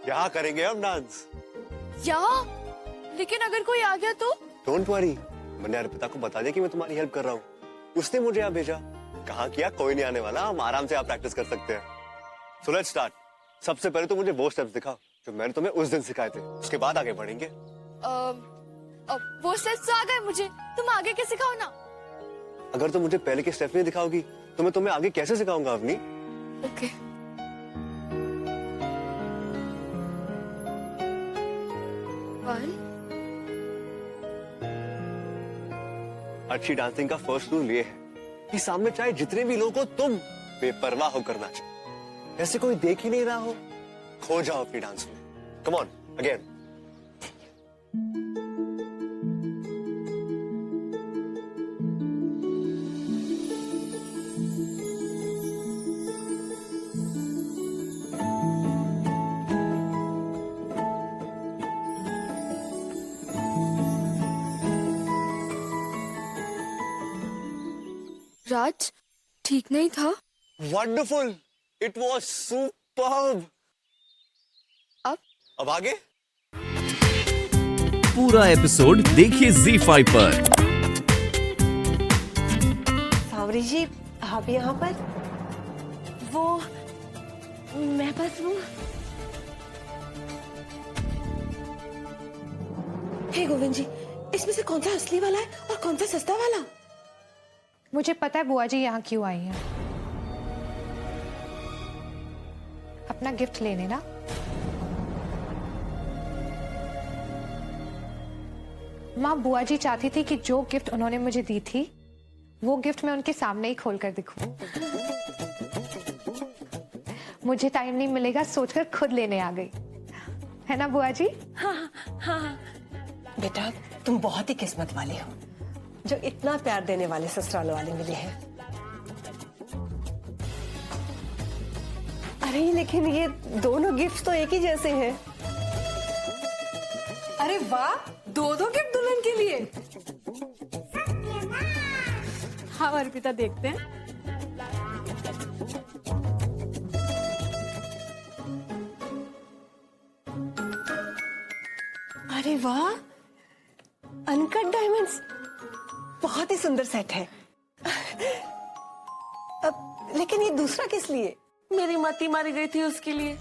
यहाँ करेंगे हम डांस। यहाँ? लेकिन अगर कोई आ गया तो? डोंट वरी, मैंने अर्पिता को बता दिया कि मैं तुम्हारी हेल्प कर रहा हूँ। उसने मुझे यहाँ भेजा। कहा किया कोई नहीं आने वाला, हम आराम से यहाँ प्रैक्टिस कर सकते हैं। So let's start. सबसे पहले तो मुझे वो स्टेप्स दिखाओ जो मैंने तुम्हें उस दिन सिखाए थे, उसके बाद आगे बढ़ेंगे। वो स्टेप्स तो आ गए मुझे, तुम आगे के सिखाओ ना। अगर तुम मुझे पहले के स्टेप नहीं दिखाओगी तो मैं तुम्हें आगे कैसे सिखाऊंगा अवनी? ओके। अच्छी डांसिंग का फर्स्ट रूल ये है कि सामने चाहे जितने भी लोग हो तुम बेपरवाह होकर नाचो। ऐसे कोई देख ही नहीं रहा हो, खो जाओ अपनी डांस में। Come on again. राज, ठीक नहीं था? Wonderful, it was superb. अब आगे? पूरा एपिसोड देखिए ZEE5 पर। सावरी जी, आप यहाँ पर? वो मैं बस वो। हे गोविंद जी, इसमें से कौन सा असली वाला है और कौन सा सस्ता वाला? मुझे पता है बुआ जी यहाँ क्यों आई हैं। अपना गिफ्ट लेने ना। माँ, बुआ जी चाहती थी कि जो गिफ्ट उन्होंने मुझे दी थी वो गिफ्ट मैं उनके सामने ही खोल कर दिखूं। मुझे टाइम नहीं मिलेगा सोचकर खुद लेने आ गई, है ना बुआ जी? हाँ। बेटा, तुम बहुत ही किस्मत वाली हो जो इतना प्यार देने वाले ससुराल वाले मिले हैं। अरे लेकिन ये दोनों गिफ्ट तो एक ही जैसे हैं। अरे वाह, दो गिफ्ट दुल्हन के लिए। हाँ अर्पिता, देखते हैं। अरे वाह, अनकट डायमंड्स, बहुत ही सुंदर सेट है। अब लेकिन ये दूसरा किस लिए? मेरी मती मारी गई थी उसके लिए।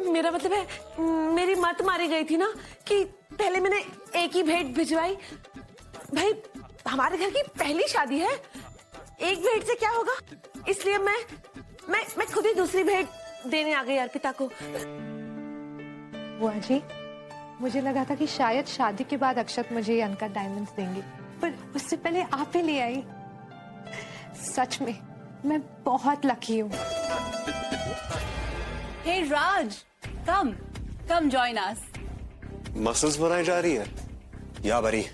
मेरा मतलब है मेरी मत मारी गई थी ना कि पहले मैंने एक ही भेंट भिजवाई। भाई हमारे घर की पहली शादी है, एक भेंट से क्या होगा, इसलिए मैं खुद ही दूसरी भेंट देने आ गई अर्पिता को। बुआ जी, मुझे लगा था कि शायद शादी के बाद अक्षत मुझे ये अनकट डायमंड्स देंगे, पर उससे पहले आप ही ले आई। सच में मैं बहुत लकी हूँ। Hey Raj, come join us. Muscles बनाई जा रही है। या बरी,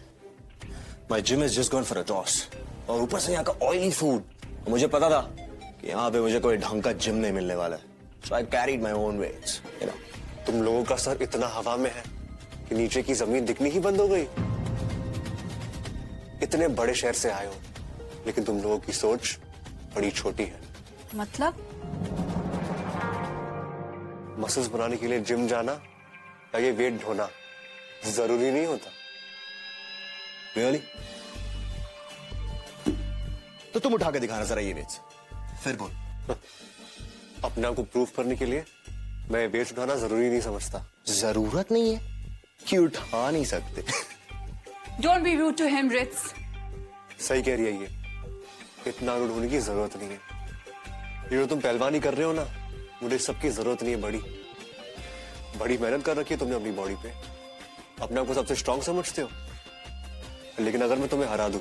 my gym is just gone for a toss. और ऊपर से यहाँ का ऑयली फूड। मुझे पता था कि यहाँ पे मुझे कोई ढंग का जिम नहीं मिलने वाला है, so I carried my own weights, you know. तुम लोगों का सर इतना हवा में है कि नीचे की जमीन दिखनी ही बंद हो गई। इतने बड़े शहर से आए हो, लेकिन तुम लोगों की सोच बड़ी छोटी है। मतलब? मसल्स बनाने के लिए जिम जाना या ये वेट ढोना जरूरी नहीं होता। रियली? तो तुम उठा के दिखाना जरा ये वेट्स, फिर बोल। अपने आप को प्रूव करने के लिए मैं वेट उठाना जरूरी नहीं समझता। जरूरत नहीं है कि उठा नहीं सकते। Don't be rude to him, Ritz. सही कह रही है ये, इतना रूड होने की जरूरत नहीं है। ये जो तुम पहलवानी कर रहे हो ना, मुझे सबकी जरूरत नहीं है। बड़ी मेहनत कर रखी है तुमने अपनी बॉडी पे, अपने आप को सबसे स्ट्रांग समझते हो। लेकिन अगर मैं तुम्हें हरा दूं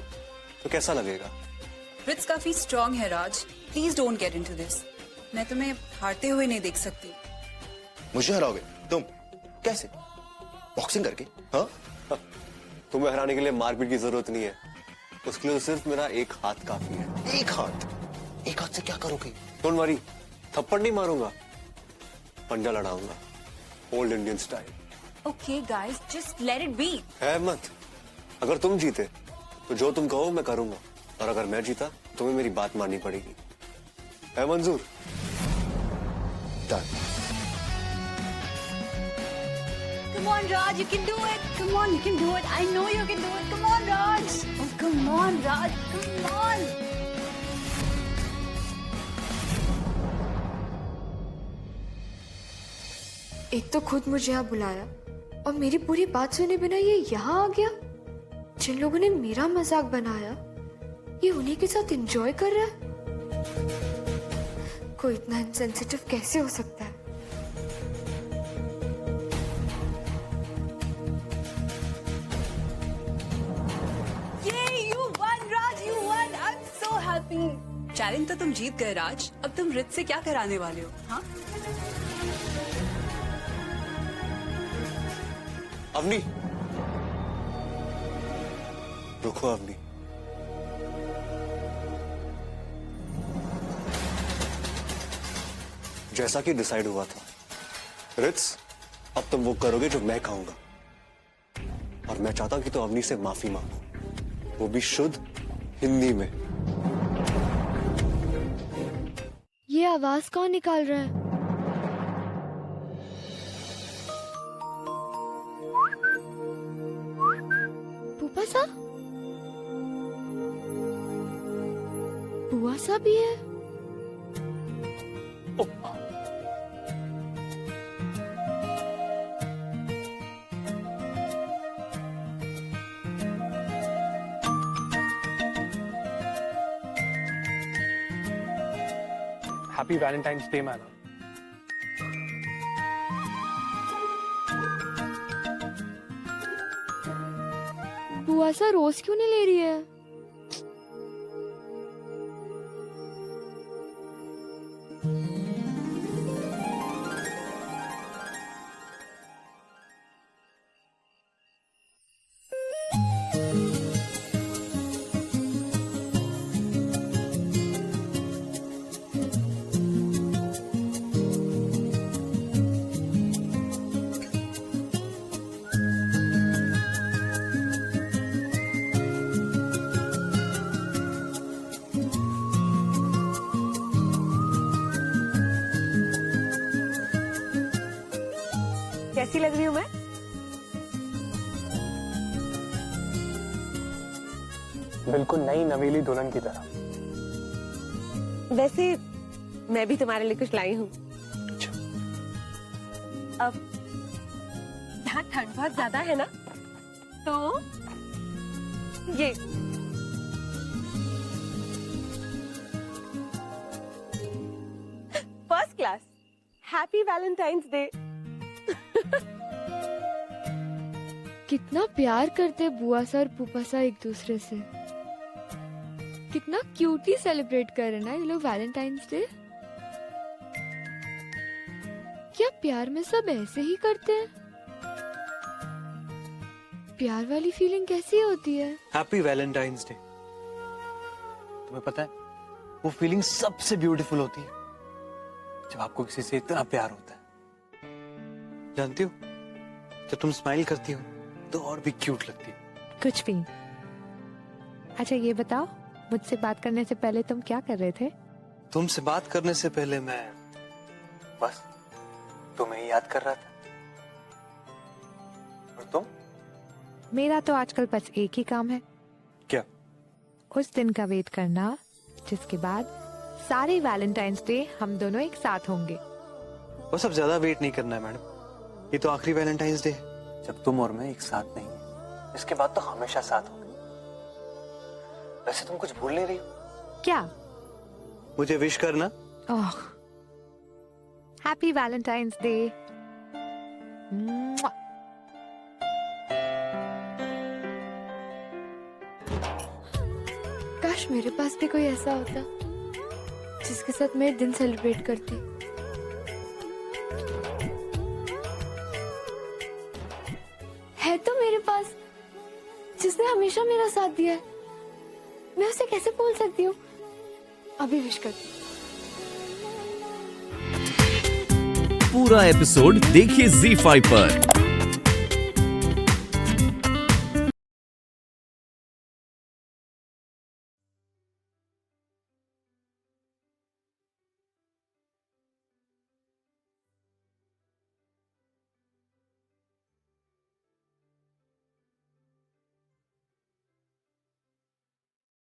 तो कैसा लगेगा? Ritz काफी स्ट्रॉन्ग है Raj, please don't get into this. मैं तुम्हें हारते हुए नहीं देख सकती। मुझे हराओगे तुम? कैसे? बॉक्सिंग करके? हाँ? तुम्हें हराने के लिए मारपीट की जरूरत नहीं है, उसके लिए सिर्फ मेरा एक हाथ काफी है। एक हाथ? एक हाथ से क्या करोगे? डोंट वरी, थप्पड़ नहीं मारूंगा, पंजा लड़ाऊंगा, old Indian style. Okay guys, just let it be. है मत। अगर तुम जीते तो जो तुम कहो मैं करूंगा, और अगर मैं जीता तुम्हें मेरी बात माननी पड़ेगी। है मंजूर? Done. Come on, Raj, you can do it. Come on, you can do it. I know you can do it. Come on, Raj. Oh, come on, Raj. Come on. एक तो खुद मुझे यहाँ बुलाया और मेरी पूरी बात सुने बिना ये यहाँ आ गया। जिन लोगों ने मेरा मजाक बनाया ये उन्हीं के साथ एंजॉय कर रहा है। कोई इतना इनसेंसिटिव कैसे हो सकता है? Yay, you won, Raj. You won. I'm so happy. Challenge तो तुम जीत गए, राज। अब तुम रित से क्या कराने वाले हो? हाँ? अवनी, रुको अवनी। जैसा कि डिसाइड हुआ था, रित्स, अब तुम वो करोगे जो मैं कहूंगा। और मैं चाहता हूं कि तुम अवनी से माफी मांगो, वो भी शुद्ध हिंदी में। ये आवाज कौन निकाल रहा है? बुआ सा? बुआ सा भी है? Happy Valentine's day madam. बुआ सा रोज क्यों नहीं ले रही है? कैसी लग रही हूँ मैं? बिल्कुल नई नवेली दुल्हन की तरह। वैसे मैं भी तुम्हारे लिए कुछ लाई हूँ। अब यहाँ ठंड बहुत ज्यादा है ना, तो ये first class happy Valentine's day. कितना प्यार करते बुआ सा और फूफा सा एक दूसरे से। कितना क्यूटली सेलिब्रेट कर रहे ना ये लोग वैलेंटाइंस डे। क्या प्यार में सब ऐसे ही करते हैं? प्यार वाली फीलिंग कैसी होती है? Happy Valentine's day. तुम्हें पता है वो फीलिंग सबसे ब्यूटीफुल होती है जब आपको किसी से इतना प्यार होता है। जानती हो जब तुम स्माइल करती हो तो और भी क्यूट लगती हो। कुछ भी। अच्छा ये बताओ, मुझसे बात करने से पहले तुम क्या कर रहे थे? तुमसे बात करने से पहले मैं बस तुम्हें ही याद कर रहा था। और तुम? मेरा तो आजकल बस एक ही काम है। क्या? उस दिन का वेट करना जिसके बाद सारे वैलेंटाइंस डे हम दोनों एक साथ होंगे। बस अब ज्यादा वेट नहीं करना है मैडम, ये तो आखिरी वैलेंटाइंस डे है जब तुम और मैं एक साथ नहीं है। इसके बाद तो हमेशा साथ होंगे। वैसे तुम कुछ भूल नहीं रही हो? क्या? मुझे विश करना। ओह, हैप्पी वैलेंटाइंस डे। काश मेरे पास भी कोई ऐसा होता जिसके साथ मैं दिन सेलिब्रेट करती। है तो मेरे पास, जिसने हमेशा मेरा साथ दिया है। मैं उसे कैसे भूल सकती हूँ? अभी विश करती हूँ। पूरा एपिसोड देखिए ZEE5 पर।